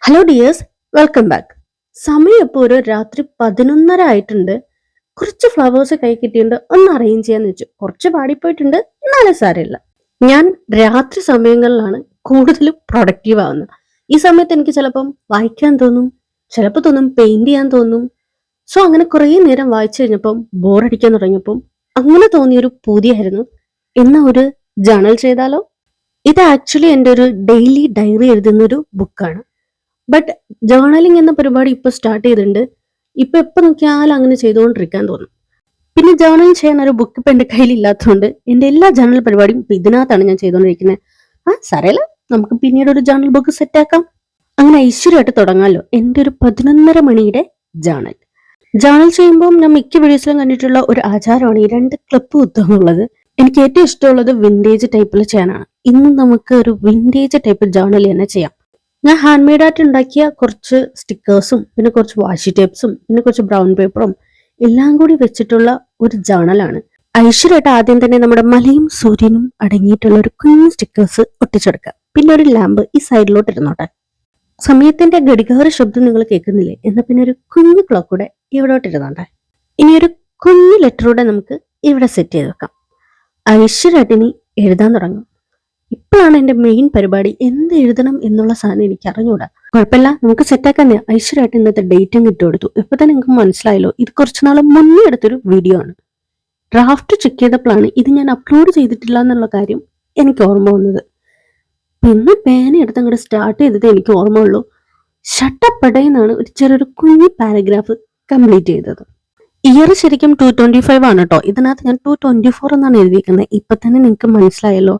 Hello dears, welcome back. സമയം ഇപ്പോൾ ഒരു രാത്രി 11:30 ആയിട്ടുണ്ട്. കുറച്ച് ഫ്ലവേഴ്സ് കൈ കിട്ടിയിട്ടുണ്ട്, ഒന്ന് അറേഞ്ച് ചെയ്യാന്ന് വെച്ചു. കുറച്ച് പാടിപ്പോയിട്ടുണ്ട്, എന്നാലും സാരമില്ല. ഞാൻ രാത്രി സമയങ്ങളിലാണ് കൂടുതലും പ്രൊഡക്റ്റീവ് ആവുന്നത്. ഈ സമയത്ത് എനിക്ക് ചിലപ്പം വായിക്കാൻ തോന്നും, ചിലപ്പോൾ തോന്നും പെയിന്റ് ചെയ്യാൻ തോന്നും. സോ അങ്ങനെ കുറേ നേരം വായിച്ചു കഴിഞ്ഞപ്പം ബോറടിക്കാൻ തുടങ്ങിയപ്പം അങ്ങനെ തോന്നിയൊരു പൂതിയായിരുന്നു, ഇന്ന് ഒരു ജേണൽ ചെയ്താലോ. ഇത് ആക്ച്വലി എൻ്റെ ഒരു ഡെയിലി ഡയറി എഴുതുന്ന ഒരു ബുക്കാണ്. ബട്ട് ജേർണലിംഗ് എന്ന പരിപാടി ഇപ്പൊ സ്റ്റാർട്ട് ചെയ്തിട്ടുണ്ട്. ഇപ്പൊ എപ്പോ നോക്കിയാലും അങ്ങനെ ചെയ്തുകൊണ്ടിരിക്കാൻ തോന്നും. പിന്നെ ജേർണൽ ചെയ്യാൻ ഒരു ബുക്ക് ഇപ്പൊ എന്റെ കയ്യിൽ ഇല്ലാത്തതുകൊണ്ട് എന്റെ എല്ലാ ജേർണൽ പരിപാടിയും ഇപ്പൊ ഇതിനകത്താണ് ഞാൻ ചെയ്തുകൊണ്ടിരിക്കുന്നത്. സാരമില്ല, നമുക്ക് പിന്നീട് ഒരു ജേർണൽ ബുക്ക് സെറ്റ് ആക്കാം. അങ്ങനെ ഐശ്വര്യമായിട്ട് തുടങ്ങാമല്ലോ എന്റെ ഒരു 11:30 മണിയുടെ ജേർണൽ. ജേർണൽ ചെയ്യുമ്പോൾ ഞാൻ മിക്ക വീഡിയോസിലും കണ്ടിട്ടുള്ള ഒരു ആചാരമാണ് ഈ 2 ക്ലിപ്പ് കുത്തുക എന്നുള്ളത്. എനിക്ക് ഏറ്റവും ഇഷ്ടമുള്ളത് വിന്റേജ് ടൈപ്പിൽ ചെയ്യാനാണ്. ഇന്ന് നമുക്ക് ഒരു വിന്റേജ് ടൈപ്പ് ജേർണൽ തന്നെ ചെയ്യാം. ഞാൻ ഹാൻഡ് മെയ്ഡ് ആയിട്ട് ഉണ്ടാക്കിയ കുറച്ച് സ്റ്റിക്കേഴ്സും പിന്നെ കുറച്ച് വാഷി ടേപ്സും പിന്നെ കുറച്ച് ബ്രൗൺ പേപ്പറും എല്ലാം കൂടി വെച്ചിട്ടുള്ള ഒരു ജേർണലാണ്. ഐശ്വര്യമായിട്ട് ആദ്യം തന്നെ നമ്മുടെ മലയും സൂര്യനും അടങ്ങിയിട്ടുള്ള ഒരു കുഞ്ഞു സ്റ്റിക്കേഴ്സ് ഒട്ടിച്ചെടുക്കുക. പിന്നെ ഒരു ലാമ്പ് ഈ സൈഡിലോട്ട് ഇരുന്നോട്ടെ. സമയത്തിന്റെ ഘടികാര ശബ്ദം നിങ്ങൾ കേൾക്കുന്നില്ലേ? എന്നാൽ പിന്നെ ഒരു കുഞ്ഞു ക്ലോക്ക് കൂടെ ഇവിടോട്ട് ഇരുന്നോട്ടെ. ഇനി ഒരു കുഞ്ഞു ലെറ്ററൂടെ നമുക്ക് ഇവിടെ സെറ്റ് ചെയ്ത് വെക്കാം. ഐശ്വര്യമായിട്ട് ഇനി എഴുതാൻ തുടങ്ങും. ഇപ്പോഴാണ് എന്റെ മെയിൻ പരിപാടി. എന്ത് എഴുതണം എന്നുള്ള സാധനം എനിക്ക് അറിഞ്ഞൂടാ. കുഴപ്പമില്ല, നമുക്ക് സെറ്റാക്കാൻ. ഐശ്വര്യമായിട്ട് ഇന്നത്തെ ഡേറ്റും ഇട്ടുകൊടുത്തു. ഇപ്പൊ തന്നെ നിങ്ങൾക്ക് മനസ്സിലായല്ലോ, ഇത് കുറച്ചു നാൾ മുന്നേ എടുത്തൊരു വീഡിയോ ആണ്. ഡ്രാഫ്റ്റ് ചെക്ക് ചെയ്തപ്പോഴാണ് ഇത് ഞാൻ അപ്ലോഡ് ചെയ്തിട്ടില്ല എന്നുള്ള കാര്യം എനിക്ക് ഓർമ്മ വന്നത്. പിന്നെ പേന എടുത്ത് അങ്ങോട്ട് സ്റ്റാർട്ട് ചെയ്തത് എനിക്ക് ഓർമ്മയുള്ളൂ. ഷട്ടപ്പടയെന്നാണ് ഒരു ചെറിയൊരു കുഞ്ഞു പാരഗ്രാഫ് കംപ്ലീറ്റ് ചെയ്തത്. ഇയർ ശരിക്കും 225 ആണ് കേട്ടോ. ഇതിനകത്ത് ഞാൻ 224 എന്നാണ് എഴുതിയിരിക്കുന്നത്. ഇപ്പൊ തന്നെ നിങ്ങൾക്ക് മനസ്സിലായല്ലോ,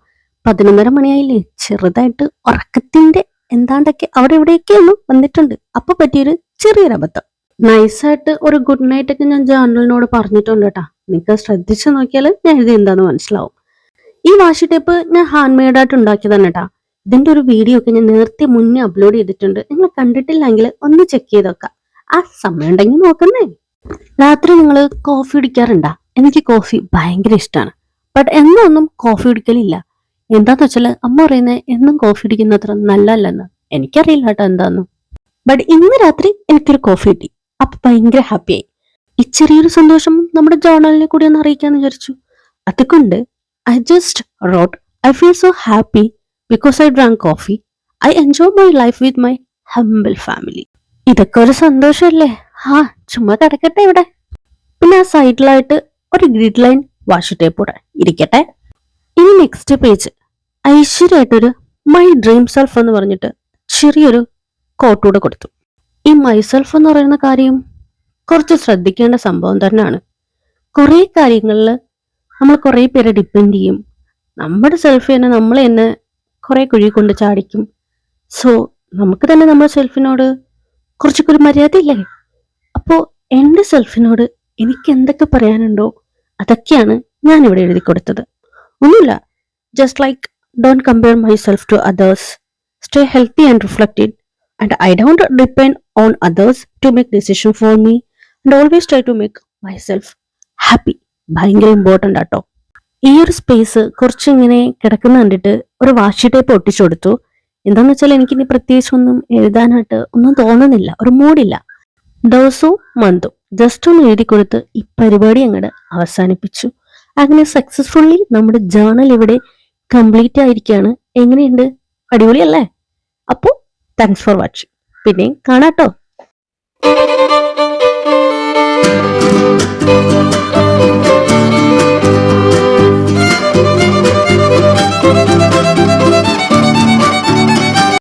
11:30 മണിയായില്ലേ. ചെറുതായിട്ട് ഉറക്കത്തിന്റെ എന്താണ്ടൊക്കെ അവിടെ എവിടെയൊക്കെ ഒന്നും വന്നിട്ടുണ്ട്. അപ്പൊ പറ്റിയൊരു ചെറിയൊരു അബദ്ധം. നൈസായിട്ട് ഒരു ഗുഡ് നൈറ്റ് ഒക്കെ ഞാൻ ജേർണലിനോട് പറഞ്ഞിട്ടുണ്ട് കേട്ടാ. നിങ്ങൾക്ക് ശ്രദ്ധിച്ചു നോക്കിയാൽ ഞാൻ എഴുതി എന്താന്ന് മനസ്സിലാവും. ഈ വാഷി ടേപ്പ് ഞാൻ ഹാൻഡ് മെയ്ഡ് ആയിട്ട് ഉണ്ടാക്കിയതാണ് കേട്ടാ. ഇതിന്റെ ഒരു വീഡിയോ ഒക്കെ ഞാൻ നേരത്തെ മുന്നേ അപ്ലോഡ് ചെയ്തിട്ടുണ്ട്. നിങ്ങൾ കണ്ടിട്ടില്ലെങ്കിൽ ഒന്ന് ചെക്ക് ചെയ്ത് നോക്കാം. ആ സമയം ഉണ്ടെങ്കിൽ നോക്കുന്നേ. രാത്രി നിങ്ങൾ കോഫി കുടിക്കാറുണ്ടാ? എനിക്ക് കോഫി ഭയങ്കര ഇഷ്ടമാണ്. ബട്ട് എന്നൊന്നും കോഫി കുടിക്കലില്ല. എന്താന്ന് വെച്ചാല് അമ്മ പറയുന്നത് എന്നും കോഫി കുടിക്കുന്നത്ര നല്ലല്ലെന്ന്. എനിക്കറിയില്ല കേട്ടോ എന്താന്ന്. ബട്ട് ഇന്ന് രാത്രി എനിക്കൊരു കോഫി കിട്ടി. അപ്പൊ ഭയങ്കര ഹാപ്പിയായി. ഈ ചെറിയൊരു സന്തോഷം നമ്മുടെ ജേർണലിനെ കൂടി ഒന്ന് അറിയിക്കാന്ന് വിചാരിച്ചു. അതുകൊണ്ട് I just wrote I feel so happy because I drank coffee. I enjoy my life with my humble family. ഇതൊക്കെ ഒരു സന്തോഷമല്ലേ? ചുമ്മാ കിടക്കട്ടെ ഇവിടെ. പിന്നെ ആ സൈഡിലായിട്ട് ഒരു ഗ്രിഡ് ലൈൻ വാഷി ടേപ്പ് കൂടെ ഇരിക്കട്ടെ. ഇനി നെക്സ്റ്റ് പേജ് ഐശ്വര്യമായിട്ടൊരു മൈ ഡ്രീം സെൽഫ് എന്ന് പറഞ്ഞിട്ട് ചെറിയൊരു കോട്ടൂടെ കൊടുത്തു. ഈ മൈ സെൽഫ് എന്ന് പറയുന്ന കാര്യം കുറച്ച് ശ്രദ്ധിക്കേണ്ട സംഭവം തന്നെയാണ്. കുറെ കാര്യങ്ങളിൽ നമ്മൾ കുറെ പേരെ ഡിപ്പെൻഡ് ചെയ്യും. നമ്മുടെ സെൽഫ് തന്നെ നമ്മളെ തന്നെ കുറെ കുഴി കൊണ്ട് ചാടിക്കും. സോ നമുക്ക് തന്നെ നമ്മുടെ സെൽഫിനോട് കുറച്ചൊക്കെ ഒരു മര്യാദ ഇല്ലേ? അപ്പോ എന്റെ സെൽഫിനോട് എനിക്ക് എന്തൊക്കെ പറയാനുണ്ടോ അതൊക്കെയാണ് ഞാൻ ഇവിടെ എഴുതി കൊടുത്തത്. ഒന്നുമില്ല, just like don't compare myself to others, stay healthy and reflected, and I don't depend on others to make decision for me, and always try to make myself happy. ഭയങ്കര ഇമ്പോർട്ടൻ്റ് ആട്ടോ. ഈ ഒരു സ്പേസ് കുറച്ച് ഇങ്ങനെ കിടക്കുന്ന കണ്ടിട്ട് ഒരു വാഷി tape ഒട്ടിച്ചു കൊടുത്തു. എന്താന്ന് വെച്ചാൽ എനിക്കിനി പ്രത്യേകിച്ച് ഒന്നും എഴുതാനായിട്ട് ഒന്നും തോന്നുന്നില്ല, ഒരു മൂഡില്ല. ദിവസവും മന്തും ജസ്റ്റ് ഒന്ന് എഴുതി കൊടുത്ത് ഈ പരിപാടി അങ്ങോട്ട് അവസാനിപ്പിച്ചു. അങ്ങനെ സക്സസ്ഫുള്ളി നമ്മുടെ ജേർണൽ ഇവിടെ കംപ്ലീറ്റ് ആയിരിക്കുകയാണ്. എങ്ങനെയുണ്ട്? അടിപൊളിയല്ലേ? അപ്പോൾ താങ്ക്സ് ഫോർ വാച്ചിങ്. പിന്നെ കാണാട്ടോ.